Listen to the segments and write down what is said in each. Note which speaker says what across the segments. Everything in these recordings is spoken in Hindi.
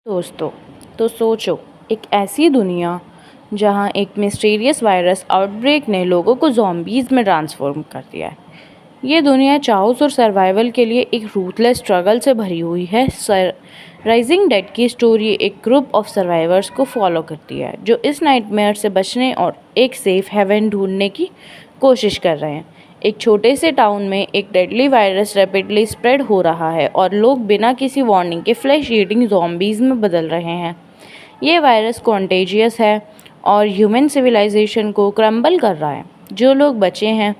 Speaker 1: दोस्तों, तो सोचो, एक ऐसी दुनिया जहां एक मिस्टीरियस वायरस आउटब्रेक ने लोगों को ज़ॉम्बीज़ में ट्रांसफॉर्म कर दिया है। ये दुनिया चाओस और सर्वाइवल के लिए एक रूथलेस स्ट्रगल से भरी हुई है। राइजिंग डेड की स्टोरी एक ग्रुप ऑफ सर्वाइवर्स को फॉलो करती है जो इस नाइटमेयर से बचने और एक सेफ हेवन ढूंढने की कोशिश कर रहे हैं। एक छोटे से टाउन में एक डेडली वायरस रैपिडली स्प्रेड हो रहा है और लोग बिना किसी वार्निंग के फ्लैश ईटिंग ज़ॉम्बीज़ में बदल रहे हैं। ये वायरस कॉन्टेजियस है और ह्यूमन सिविलाइजेशन को क्रम्बल कर रहा है। जो लोग बचे हैं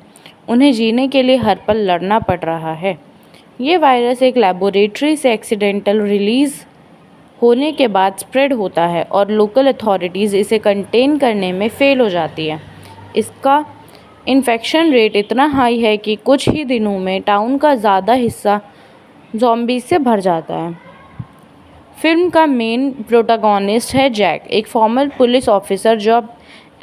Speaker 1: उन्हें जीने के लिए हर पल लड़ना पड़ रहा है। ये वायरस एक लेबोरेटरी से एक्सीडेंटल रिलीज़ होने के बाद स्प्रेड होता है और लोकल अथॉरिटीज़ इसे कंटेन करने में फेल हो जाती है। इसका इन्फेक्शन रेट इतना हाई है कि कुछ ही दिनों में टाउन का ज़्यादा हिस्सा ज़ॉम्बीज़ से भर जाता है। फिल्म का मेन प्रोटैगनिस्ट है जैक, एक फॉर्मर पुलिस ऑफिसर जो अब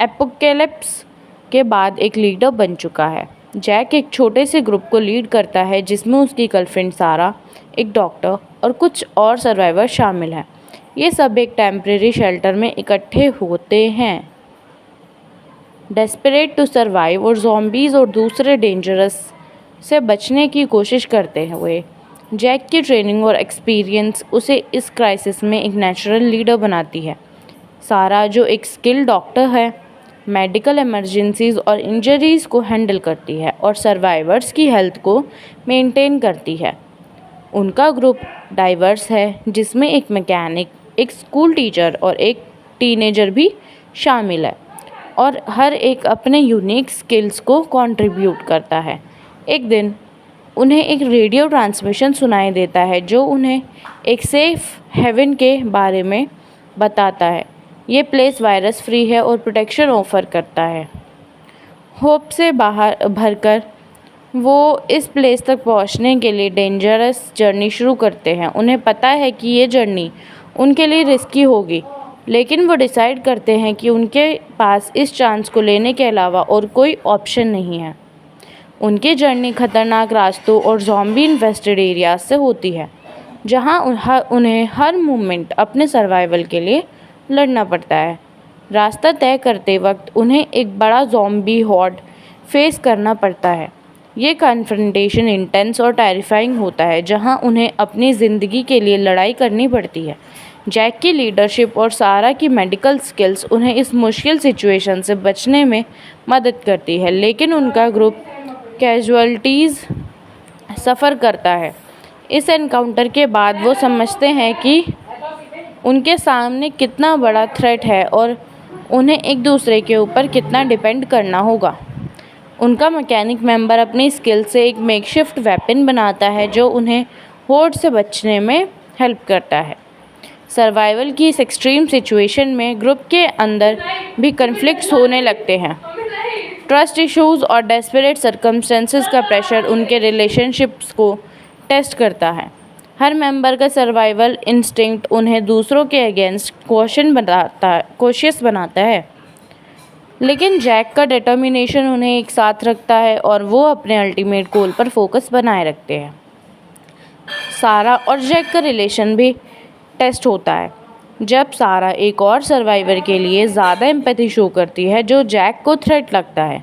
Speaker 1: एपोकेलिप्स के बाद एक लीडर बन चुका है। जैक एक छोटे से ग्रुप को लीड करता है जिसमें उसकी गर्लफ्रेंड सारा, एक डॉक्टर और कुछ और सर्वाइवर शामिल हैं। ये सब एक टेम्परेरी शेल्टर में इकट्ठे होते हैं, डेस्परेट टू सर्वाइव और ज़ॉम्बीज़ और दूसरे डेंजरस से बचने की कोशिश करते हुए। जैक की ट्रेनिंग और एक्सपीरियंस उसे इस क्राइसिस में एक नेचुरल लीडर बनाती है। सारा, जो एक स्किल्ड डॉक्टर है, मेडिकल इमरजेंसीज और इंजरीज़ को हैंडल करती है और सर्वाइवर्स की हेल्थ को मेंटेन करती है। उनका ग्रुप डाइवर्स है जिसमें एक मैकेनिक, एक स्कूल टीचर और एक टीनेजर भी शामिल है और हर एक अपने यूनिक स्किल्स को कंट्रीब्यूट करता है। एक दिन उन्हें एक रेडियो ट्रांसमिशन सुनाई देता है जो उन्हें एक सेफ हेवन के बारे में बताता है। ये प्लेस वायरस फ्री है और प्रोटेक्शन ऑफर करता है। होप से बाहर भरकर वो इस प्लेस तक पहुंचने के लिए डेंजरस जर्नी शुरू करते हैं। उन्हें पता है कि ये जर्नी उनके लिए रिस्की होगी, लेकिन वो डिसाइड करते हैं कि उनके पास इस चांस को लेने के अलावा और कोई ऑप्शन नहीं है। उनकी जर्नी खतरनाक रास्तों और ज़ॉम्बी इन्फेस्टेड एरियाज से होती है जहां उन्हें हर मोमेंट अपने सर्वाइवल के लिए लड़ना पड़ता है। रास्ता तय करते वक्त उन्हें एक बड़ा ज़ॉम्बी हॉर्ड फेस करना पड़ता है। ये कन्फ्रंटेशन इंटेंस और टेरिफाइंग होता है जहां उन्हें अपनी ज़िंदगी के लिए लड़ाई करनी पड़ती है। जैक की लीडरशिप और सारा की मेडिकल स्किल्स उन्हें इस मुश्किल सिचुएशन से बचने में मदद करती है, लेकिन उनका ग्रुप कैजुअल्टीज़ सफ़र करता है। इस एनकाउंटर के बाद वो समझते हैं कि उनके सामने कितना बड़ा थ्रेट है और उन्हें एक दूसरे के ऊपर कितना डिपेंड करना होगा। उनका मैकेनिक मेंबर अपनी स्किल से एक मेकशिफ्ट वेपन बनाता है जो उन्हें होर्ड से बचने में हेल्प करता है। सर्वाइवल की इस एक्सट्रीम सिचुएशन में ग्रुप के अंदर भी कन्फ्लिक्ट्स होने लगते हैं। ट्रस्ट इश्यूज़ और डेस्परेट सर्कमस्टेंसेस का प्रेशर उनके रिलेशनशिप्स को टेस्ट करता है। हर मेंबर का सर्वाइवल इंस्टिंक्ट उन्हें दूसरों के अगेंस्ट कॉशियस बनाता है, लेकिन जैक का डिटर्मिनेशन उन्हें एक साथ रखता है और वो अपने अल्टीमेट गोल पर फोकस बनाए रखते हैं। सारा और जैक का रिलेशन भी टेस्ट होता है जब सारा एक और सर्वाइवर के लिए ज़्यादा एम्पैथी शो करती है जो जैक को थ्रेट लगता है,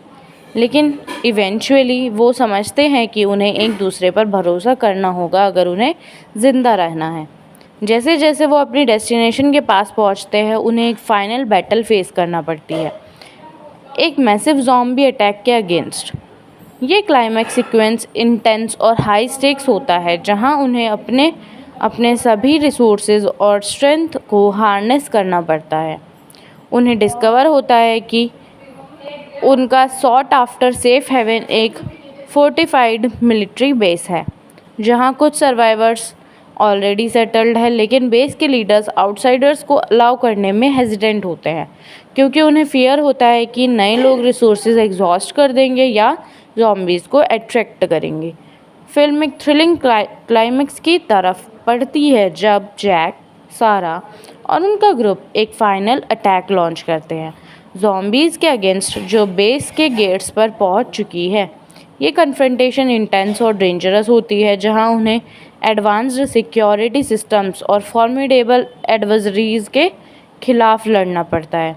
Speaker 1: लेकिन इवेंचुअली वो समझते हैं कि उन्हें एक दूसरे पर भरोसा करना होगा अगर उन्हें ज़िंदा रहना है। जैसे जैसे वो अपनी डेस्टिनेशन के पास पहुंचते हैं उन्हें एक फाइनल बैटल फेस करना पड़ती है, एक मैसिव ज़ॉम्बी अटैक के अगेंस्ट। ये क्लाइमैक्स सीक्वेंस इंटेंस और हाई स्टेक्स होता है जहां उन्हें अपने सभी रिसोर्सेज और स्ट्रेंथ को हार्नेस करना पड़ता है। उन्हें डिस्कवर होता है कि उनका सॉट आफ्टर सेफ हेवन एक फोर्टिफाइड मिलिट्री बेस है जहां कुछ सर्वाइवर्स ऑलरेडी सेटल्ड है, लेकिन बेस के लीडर्स आउटसाइडर्स को अलाउ करने में हेजिटेंट होते हैं क्योंकि उन्हें फियर होता है कि नए लोग रिसोर्सेज एग्जॉस्ट कर देंगे या ज़ॉम्बीज़ को अट्रैक्ट करेंगे। फिल्म एक थ्रिलिंग क्लाइमेक्स की तरफ बढ़ती है जब जैक, सारा और उनका ग्रुप एक फाइनल अटैक लॉन्च करते हैं ज़ॉम्बीज़ के अगेंस्ट जो बेस के गेट्स पर पहुंच चुकी है। ये कन्फ्रंटेशन इंटेंस और डेंजरस होती है जहां उन्हें एडवांस्ड सिक्योरिटी सिस्टम्स और फॉर्मिडेबल एडवर्सरीज के खिलाफ लड़ना पड़ता है।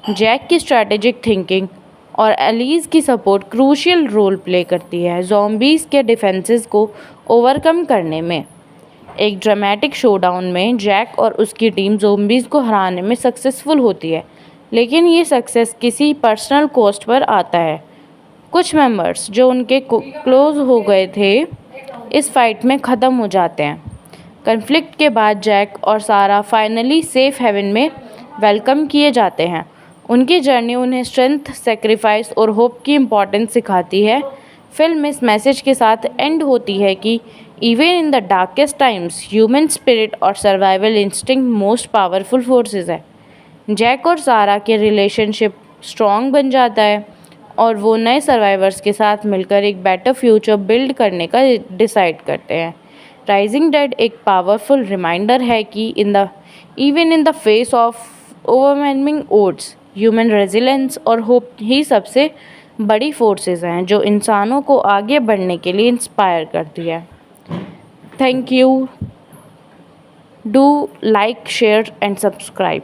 Speaker 1: जैक की स्ट्रैटेजिक थिंकिंग और एलीज की सपोर्ट क्रूशियल रोल प्ले करती है ज़ॉम्बीज़ के डिफेंसेस को ओवरकम करने में। एक ड्रामेटिक शोडाउन में जैक और उसकी टीम ज़ॉम्बीज़ को हराने में सक्सेसफुल होती है, लेकिन ये सक्सेस किसी पर्सनल कॉस्ट पर आता है। कुछ मेंबर्स जो उनके क्लोज हो गए थे इस फाइट में ख़त्म हो जाते हैं। कन्फ्लिक्ट के बाद जैक और सारा फाइनली सेफ हेवन में वेलकम किए जाते हैं। उनकी जर्नी उन्हें स्ट्रेंथ, सेक्रीफाइस और होप की इम्पोर्टेंस सिखाती है। फिल्म इस मैसेज के साथ एंड होती है कि even in the darkest times human spirit और survival instinct most powerful forces है। जैक और सारा के रिलेशनशिप स्ट्रॉन्ग बन जाता है और वो नए सर्वाइवर्स के साथ मिलकर एक बेटर फ्यूचर बिल्ड करने का डिसाइड करते हैं। राइजिंग डेड एक पावरफुल रिमाइंडर है कि even in the face of overwhelming odds human resilience और होप ही सबसे बड़ी फोर्सेस हैं जो इंसानों को आगे बढ़ने के लिए इंस्पायर करती है। Thank you. Do like, share and subscribe.